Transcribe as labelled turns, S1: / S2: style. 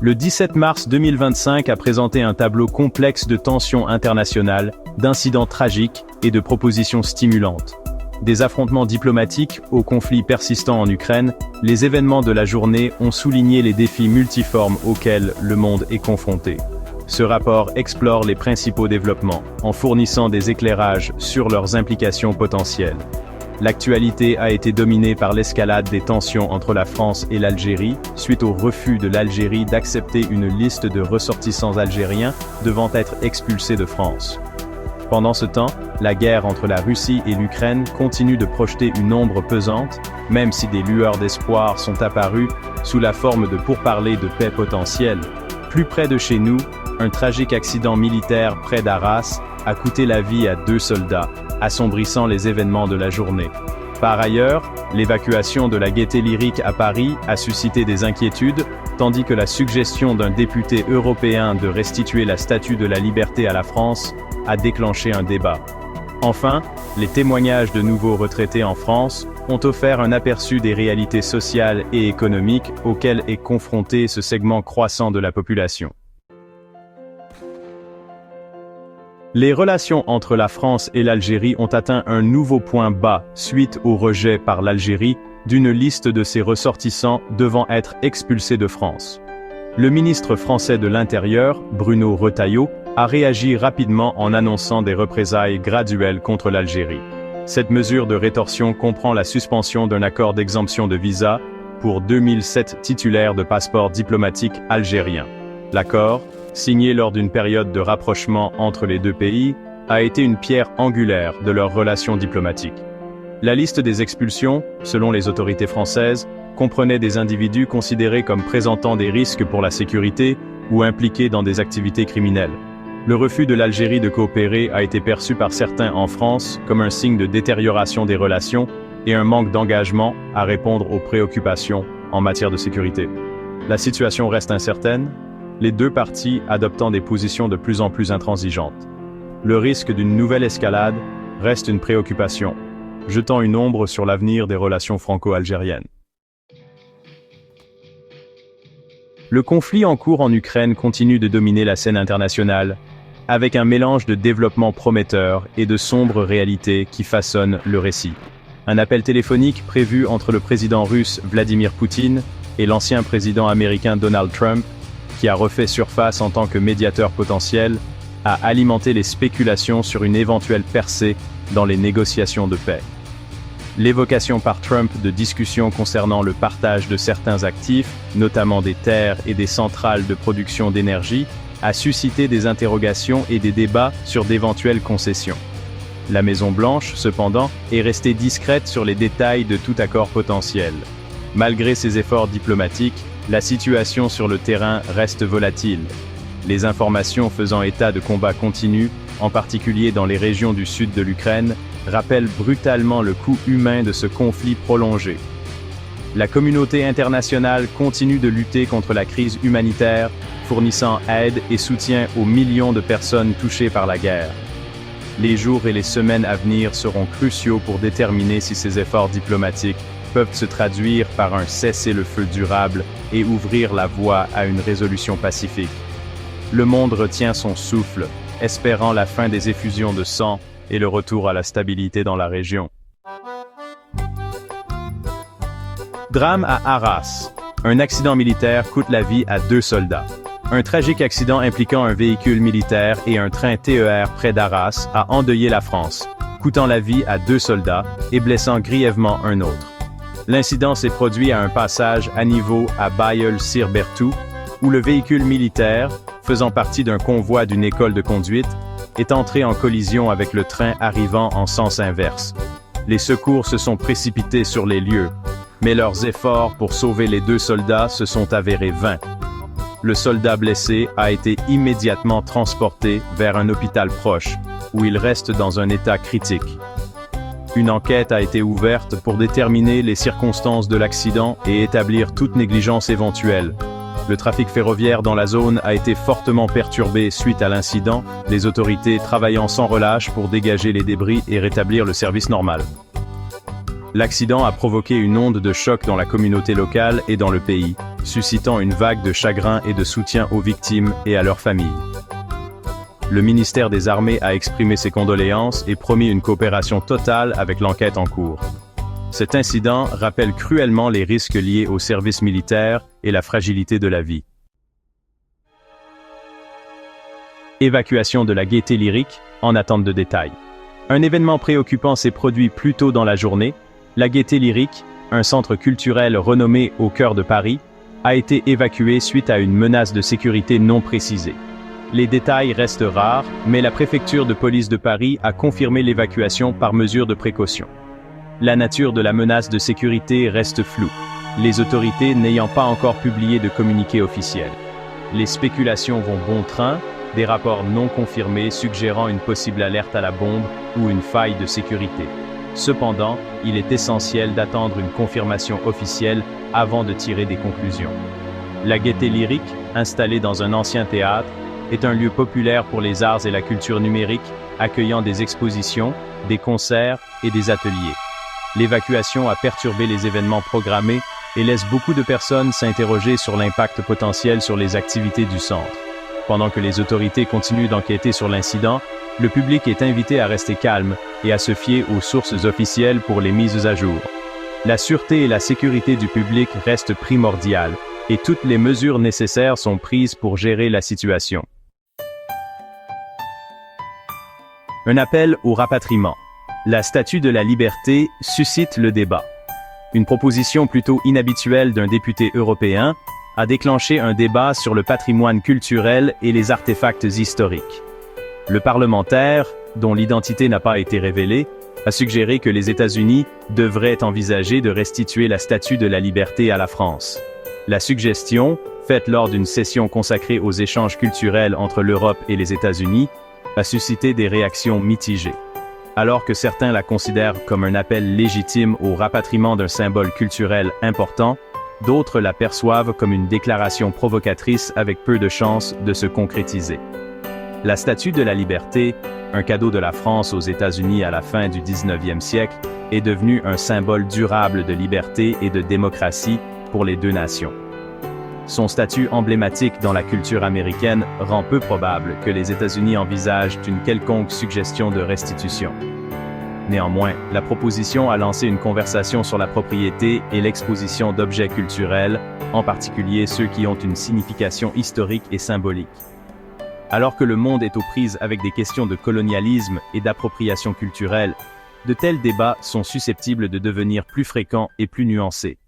S1: Le 17 mars 2025 a présenté un tableau complexe de tensions internationales, d'incidents tragiques et de propositions stimulantes. Des affrontements diplomatiques aux conflits persistants en Ukraine, les événements de la journée ont souligné les défis multiformes auxquels le monde est confronté. Ce rapport explore les principaux développements, en fournissant des éclairages sur leurs implications potentielles. L'actualité a été dominée par l'escalade des tensions entre la France et l'Algérie, suite au refus de l'Algérie d'accepter une liste de ressortissants algériens devant être expulsés de France. Pendant ce temps, la guerre entre la Russie et l'Ukraine continue de projeter une ombre pesante, même si des lueurs d'espoir sont apparues sous la forme de pourparlers de paix potentiels. Plus près de chez nous, un tragique accident militaire près d'Arras a coûté la vie à 2 soldats, assombrissant les événements de la journée. Par ailleurs, l'évacuation de la Gaîté Lyrique à Paris a suscité des inquiétudes, tandis que la suggestion d'un député européen de restituer la Statue de la Liberté à la France a déclenché un débat. Enfin, les témoignages de nouveaux retraités en France ont offert un aperçu des réalités sociales et économiques auxquelles est confronté ce segment croissant de la population. Les relations entre la France et l'Algérie ont atteint un nouveau point bas suite au rejet par l'Algérie d'une liste de ses ressortissants devant être expulsés de France. Le ministre français de l'Intérieur, Bruno Retailleau, a réagi rapidement en annonçant des représailles graduelles contre l'Algérie. Cette mesure de rétorsion comprend la suspension d'un accord d'exemption de visa pour 2007 titulaires de passeports diplomatiques algériens. L'accord, signé lors d'une période de rapprochement entre les deux pays, a été une pierre angulaire de leurs relations diplomatiques. La liste des expulsions, selon les autorités françaises, comprenait des individus considérés comme présentant des risques pour la sécurité ou impliqués dans des activités criminelles. Le refus de l'Algérie de coopérer a été perçu par certains en France comme un signe de détérioration des relations et un manque d'engagement à répondre aux préoccupations en matière de sécurité. La situation reste incertaine, les deux parties adoptant des positions de plus en plus intransigeantes. Le risque d'une nouvelle escalade reste une préoccupation, jetant une ombre sur l'avenir des relations franco-algériennes. Le conflit en cours en Ukraine continue de dominer la scène internationale, avec un mélange de développement prometteur et de sombres réalités qui façonnent le récit. Un appel téléphonique prévu entre le président russe Vladimir Poutine et l'ancien président américain Donald Trump, qui a refait surface en tant que médiateur potentiel, a alimenté les spéculations sur une éventuelle percée dans les négociations de paix. L'évocation par Trump de discussions concernant le partage de certains actifs, notamment des terres et des centrales de production d'énergie, a suscité des interrogations et des débats sur d'éventuelles concessions. La Maison-Blanche, cependant, est restée discrète sur les détails de tout accord potentiel. Malgré ses efforts diplomatiques, la situation sur le terrain reste volatile. Les informations faisant état de combats continus, en particulier dans les régions du sud de l'Ukraine, rappellent brutalement le coût humain de ce conflit prolongé. La communauté internationale continue de lutter contre la crise humanitaire, fournissant aide et soutien aux millions de personnes touchées par la guerre. Les jours et les semaines à venir seront cruciaux pour déterminer si ces efforts diplomatiques peuvent se traduire par un cessez-le-feu durable et ouvrir la voie à une résolution pacifique. Le monde retient son souffle, espérant la fin des effusions de sang et le retour à la stabilité dans la région. Drame à Arras. Un accident militaire coûte la vie à 2 soldats. Un tragique accident impliquant un véhicule militaire et un train TER près d'Arras a endeuillé la France, coûtant la vie à 2 soldats et blessant grièvement un autre. L'incident s'est produit à un passage à niveau à Bailleul-Sir-Berthoud, où le véhicule militaire, faisant partie d'un convoi d'une école de conduite, est entré en collision avec le train arrivant en sens inverse. Les secours se sont précipités sur les lieux, mais leurs efforts pour sauver les 2 soldats se sont avérés vains. Le soldat blessé a été immédiatement transporté vers un hôpital proche, où il reste dans un état critique. Une enquête a été ouverte pour déterminer les circonstances de l'accident et établir toute négligence éventuelle. Le trafic ferroviaire dans la zone a été fortement perturbé suite à l'incident, les autorités travaillant sans relâche pour dégager les débris et rétablir le service normal. L'accident a provoqué une onde de choc dans la communauté locale et dans le pays, suscitant une vague de chagrin et de soutien aux victimes et à leurs familles. Le ministère des Armées a exprimé ses condoléances et promis une coopération totale avec l'enquête en cours. Cet incident rappelle cruellement les risques liés au service militaire et la fragilité de la vie. Évacuation de la Gaîté Lyrique, en attente de détails. Un événement préoccupant s'est produit plus tôt dans la journée. La Gaîté Lyrique, un centre culturel renommé au cœur de Paris, a été évacué suite à une menace de sécurité non précisée. Les détails restent rares, mais la préfecture de police de Paris a confirmé l'évacuation par mesure de précaution. La nature de la menace de sécurité reste floue, les autorités n'ayant pas encore publié de communiqué officiel. Les spéculations vont bon train, des rapports non confirmés suggérant une possible alerte à la bombe ou une faille de sécurité. Cependant, il est essentiel d'attendre une confirmation officielle avant de tirer des conclusions. La Gaîté Lyrique, installée dans un ancien théâtre, est un lieu populaire pour les arts et la culture numérique, accueillant des expositions, des concerts et des ateliers. L'évacuation a perturbé les événements programmés et laisse beaucoup de personnes s'interroger sur l'impact potentiel sur les activités du centre. Pendant que les autorités continuent d'enquêter sur l'incident, le public est invité à rester calme et à se fier aux sources officielles pour les mises à jour. La sûreté et la sécurité du public restent primordiales, et toutes les mesures nécessaires sont prises pour gérer la situation. Un appel au rapatriement. La Statue de la Liberté suscite le débat. Une proposition plutôt inhabituelle d'un député européen a déclenché un débat sur le patrimoine culturel et les artefacts historiques. Le parlementaire, dont l'identité n'a pas été révélée, a suggéré que les États-Unis devraient envisager de restituer la Statue de la Liberté à la France. La suggestion, faite lors d'une session consacrée aux échanges culturels entre l'Europe et les États-Unis, a suscité des réactions mitigées. Alors que certains la considèrent comme un appel légitime au rapatriement d'un symbole culturel important, d'autres la perçoivent comme une déclaration provocatrice avec peu de chances de se concrétiser. La Statue de la Liberté, un cadeau de la France aux États-Unis à la fin du 19e siècle, est devenue un symbole durable de liberté et de démocratie pour les deux nations. Son statut emblématique dans la culture américaine rend peu probable que les États-Unis envisagent une quelconque suggestion de restitution. Néanmoins, la proposition a lancé une conversation sur la propriété et l'exposition d'objets culturels, en particulier ceux qui ont une signification historique et symbolique. Alors que le monde est aux prises avec des questions de colonialisme et d'appropriation culturelle, de tels débats sont susceptibles de devenir plus fréquents et plus nuancés.